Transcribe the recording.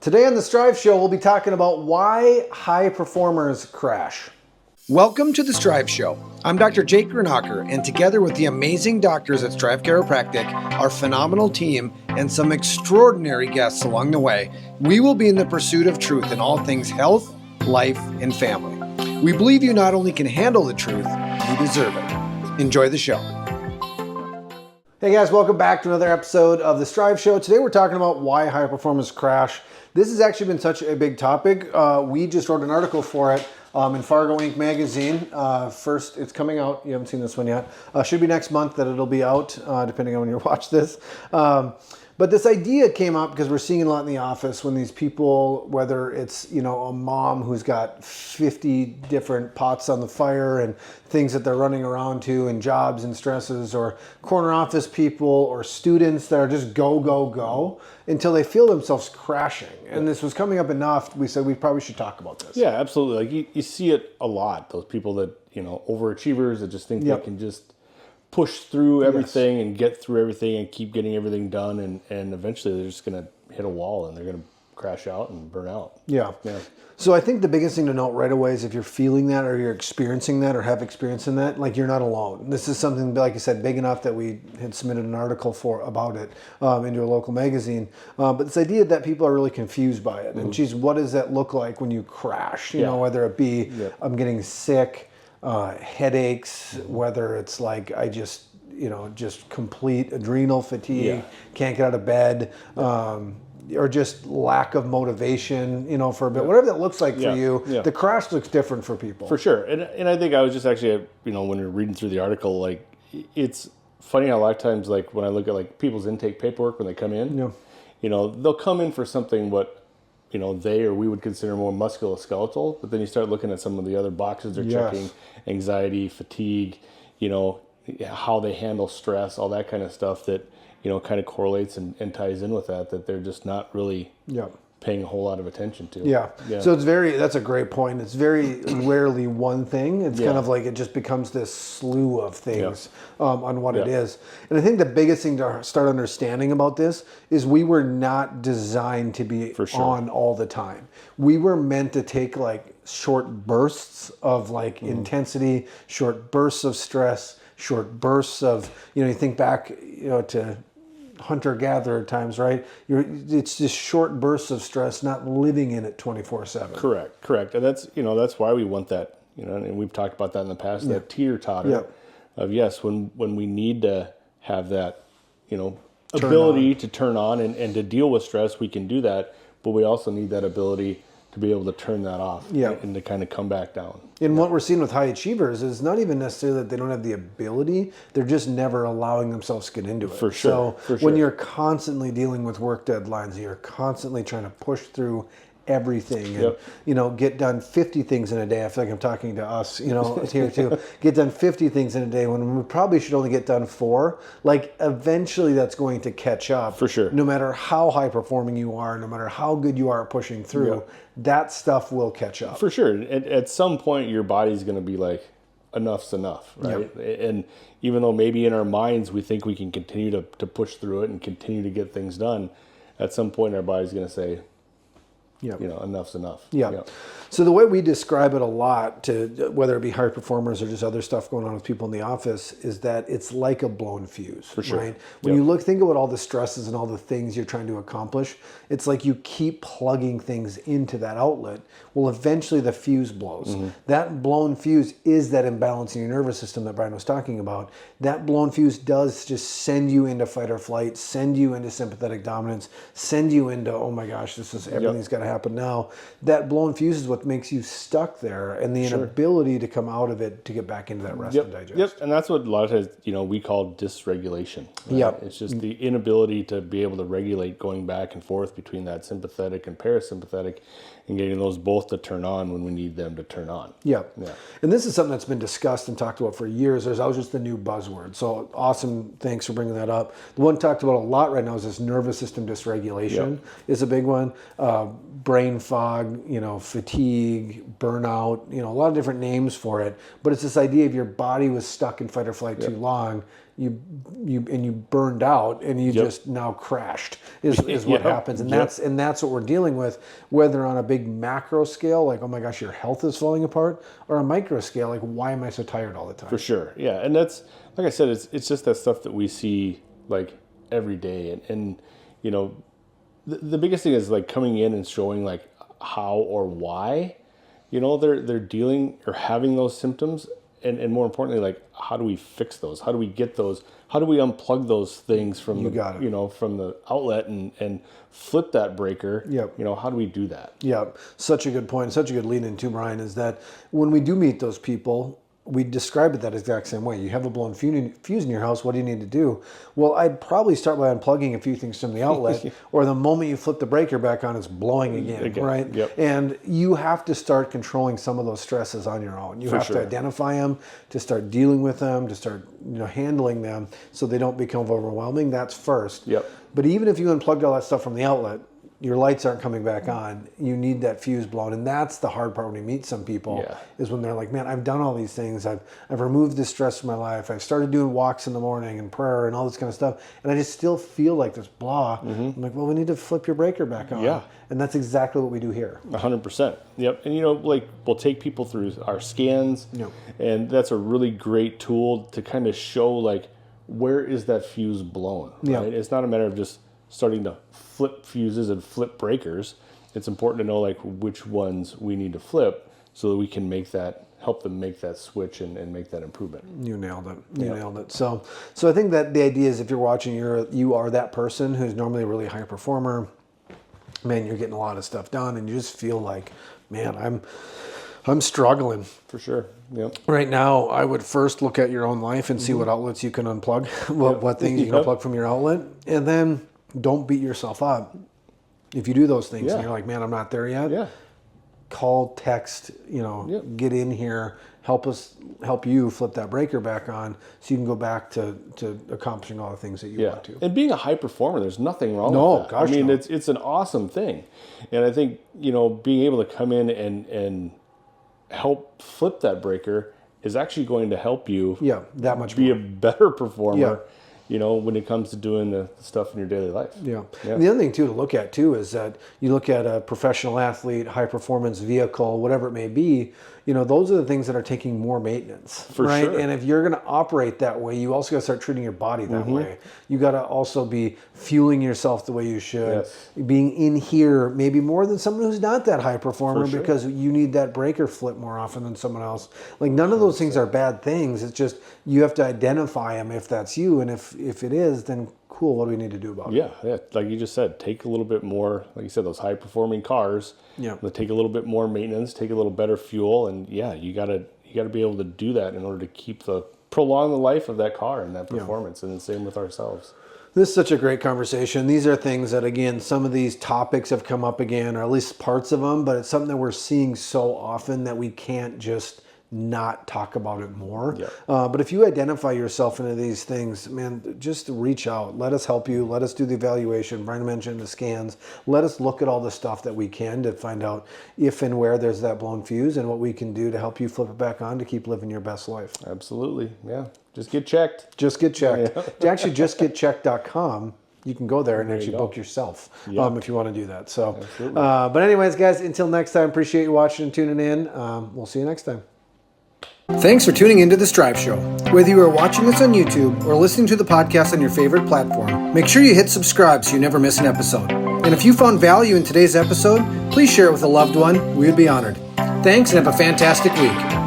Today on the Strive Show, we'll be talking about why high performers crash. Welcome to the Strive Show. I'm Dr. Jake Grinaker, and together with the amazing doctors at Strive Chiropractic, our phenomenal team, and some extraordinary guests along the way, we will be in the pursuit of truth in all things health, life, and family. We believe you not only can handle the truth, you deserve it. Enjoy the show. Hey guys, welcome back to another episode of the Strive Show. Today we're talking about why high performers crash. This has actually been such a big topic. We just wrote an article for it in Fargo Inc. magazine. First, it's coming out. You haven't seen this one yet. Should be next month that it'll be out, depending on when you watch this. But this idea came up because we're seeing it a lot in the office when these people, whether it's, a mom who's got 50 different pots on the fire and things that they're running around to and jobs and stresses, or corner office people or students that are just go until they feel themselves crashing. And this was coming up enough, we said we probably should talk about this. Yeah, absolutely. Like you see it a lot, those people that, overachievers that just think they can just push through everything and get through everything and keep getting everything done, and eventually they're just going to hit a wall and they're going to crash out and burn out. Yeah. So I think the biggest thing to note right away is if you're feeling that or you're experiencing that or have experience in that, like, you're not alone. This is something, like I said, big enough that we had submitted an article about it into a local magazine. But this idea that people are really confused by it. And geez, what does that look like when you crash? Whether it be I'm getting sick, headaches, whether it's like I just complete adrenal fatigue, can't get out of bed, or just lack of motivation, for a bit, whatever that looks like for you, the crash looks different for people. For sure. And I think I was just actually, when you're reading through the article, like, it's funny how a lot of times, like, when I look at like people's intake paperwork when they come in, they'll come in for something they or we would consider more musculoskeletal, but then you start looking at some of the other boxes they're checking: anxiety, fatigue, how they handle stress, all that kind of stuff that kind of correlates and ties in with that they're just not really paying a whole lot of attention to. So that's a great point. It's very rarely one thing. It's kind of like it just becomes this slew of things on what it is. And I think the biggest thing to start understanding about this is we were not designed to be on all the time. We were meant to take like short bursts of like intensity, short bursts of stress, short bursts of, you think back, to hunter-gatherer times, right? It's just short bursts of stress, not living in it 24/7. Correct. And that's why we want that, and we've talked about that in the past, that teeter-totter of, when we need to have that, ability to turn on and to deal with stress, we can do that, but we also need that ability to be able to turn that off and to kind of come back down. And what we're seeing with high achievers is not even necessarily that they don't have the ability, they're just never allowing themselves to get into it. For sure. When you're constantly dealing with work deadlines, you're constantly trying to push through everything and get done 50 things in a day. I feel like I'm talking to us, here too. Get done 50 things in a day when we probably should only get done 4. Like, eventually that's going to catch up. For sure. No matter how high performing you are, no matter how good you are at pushing through, that stuff will catch up. For sure. At some point your body's going to be like, enough's enough, right? And even though maybe in our minds we think we can continue to push through it and continue to get things done, at some point our body's going to say, enough's enough. So the way we describe it a lot, to whether it be high performers or just other stuff going on with people in the office, is that it's like a blown fuse. For sure. Right? When you think about all the stresses and all the things you're trying to accomplish, it's like you keep plugging things into that outlet. Well, eventually the fuse blows. That blown fuse is that imbalance in your nervous system that Brian was talking about. That blown fuse does just send you into fight or flight, send you into sympathetic dominance, send you into, oh my gosh, everything's got to happen now. That blown fuse is what makes you stuck there, and the inability to come out of it to get back into that rest and digest. And that's what a lot of times, we call dysregulation. Right? It's just the inability to be able to regulate going back and forth between that sympathetic and parasympathetic and getting those both to turn on when we need them to turn on. And this is something that's been discussed and talked about for years. There's always just the new buzzword. So awesome. Thanks for bringing that up. The one talked about a lot right now is this nervous system dysregulation is a big one. brain fog, fatigue, burnout, a lot of different names for it. But it's this idea of your body was stuck in fight or flight too long. You burned out and you just now crashed is what happens. And that's what we're dealing with, whether on a big macro scale, like, oh my gosh, your health is falling apart, or a micro scale, like, why am I so tired all the time? For sure. Yeah. And that's, like I said, it's just that stuff that we see like every day. And the biggest thing is like coming in and showing like how or why, they're dealing or having those symptoms. And more importantly, like, how do we fix those? How do we get those? How do we unplug those things from from the outlet and flip that breaker? Yep. How do we do that? Yeah, such a good point. Such a good lead in too, Brian, is that when we do meet those people, we describe it that exact same way. You have a blown fuse in your house. What do you need to do? Well, I'd probably start by unplugging a few things from the outlet, or the moment you flip the breaker back on, it's blowing again. Right? Yep. And you have to start controlling some of those stresses on your own. You have to identify them, to start dealing with them, to start handling them so they don't become overwhelming. That's first. Yep. But even if you unplugged all that stuff from the outlet, your lights aren't coming back on. You need that fuse blown. And that's the hard part when you meet some people, is when they're like, man, I've done all these things. I've removed this stress from my life. I've started doing walks in the morning and prayer and all this kind of stuff. And I just still feel like this blah. I'm like, well, we need to flip your breaker back on. Yeah. And that's exactly what we do here. 100%. Yep. And, like, we'll take people through our scans. Yep. And that's a really great tool to kind of show, like, where is that fuse blown? Right? It's not a matter of just starting to flip fuses and flip breakers. It's important to know like which ones we need to flip so that we can help them make that switch and make that improvement. You nailed it. Nailed it. So I think that the idea is, if you're watching, you are that person who's normally a really high performer. Man, you're getting a lot of stuff done, and you just feel like, man, I'm struggling. For sure. Yep. Right now, I would first look at your own life and see what outlets you can unplug, what things you can unplug from your outlet, and then don't beat yourself up. If you do those things and you're like, man, I'm not there yet, call, text, get in here, help you flip that breaker back on so you can go back to accomplishing all the things that you want to. And being a high performer, there's nothing wrong with that. Gosh, I mean, it's an awesome thing. And I think, being able to come in and help flip that breaker is actually going to help you that much be more. a better performer when it comes to doing the stuff in your daily life. Yeah. And the other thing too to look at too is that you look at a professional athlete, high performance vehicle, whatever it may be, those are the things that are taking more maintenance. For sure. And if you're going to operate that way, you also got to start treating your body that way. You got to also be fueling yourself the way you should. Being in here maybe more than someone who's not that high performer, because you need that breaker flip more often than someone else. Like, none of those things are bad things. It's just you have to identify them if that's you, and if it is, then cool, what do we need to do about it? Yeah, like you just said, take a little bit more, like you said, those high performing cars, take a little bit more maintenance, take a little better fuel, and you gotta be able to do that in order to prolong the life of that car and that performance. And the same with ourselves. This is such a great conversation. These are things that, again, some of these topics have come up again, or at least parts of them, but it's something that we're seeing so often that we can't just not talk about it more. But if you identify yourself into these things, man, just reach out. Let us help you. Let us do the evaluation. Brian mentioned the scans. Let us look at all the stuff that we can to find out if and where there's that blown fuse and what we can do to help you flip it back on to keep living your best life. Absolutely. Yeah. Just get checked. Just get checked. Actually, justgetchecked.com. You can go there and actually book yourself if you want to do that. So, but anyways, guys, until next time, appreciate you watching and tuning in. We'll see you next time. Thanks for tuning into The Strive Show. Whether you are watching this on YouTube or listening to the podcast on your favorite platform, make sure you hit subscribe so you never miss an episode. And if you found value in today's episode, please share it with a loved one. We would be honored. Thanks, and have a fantastic week.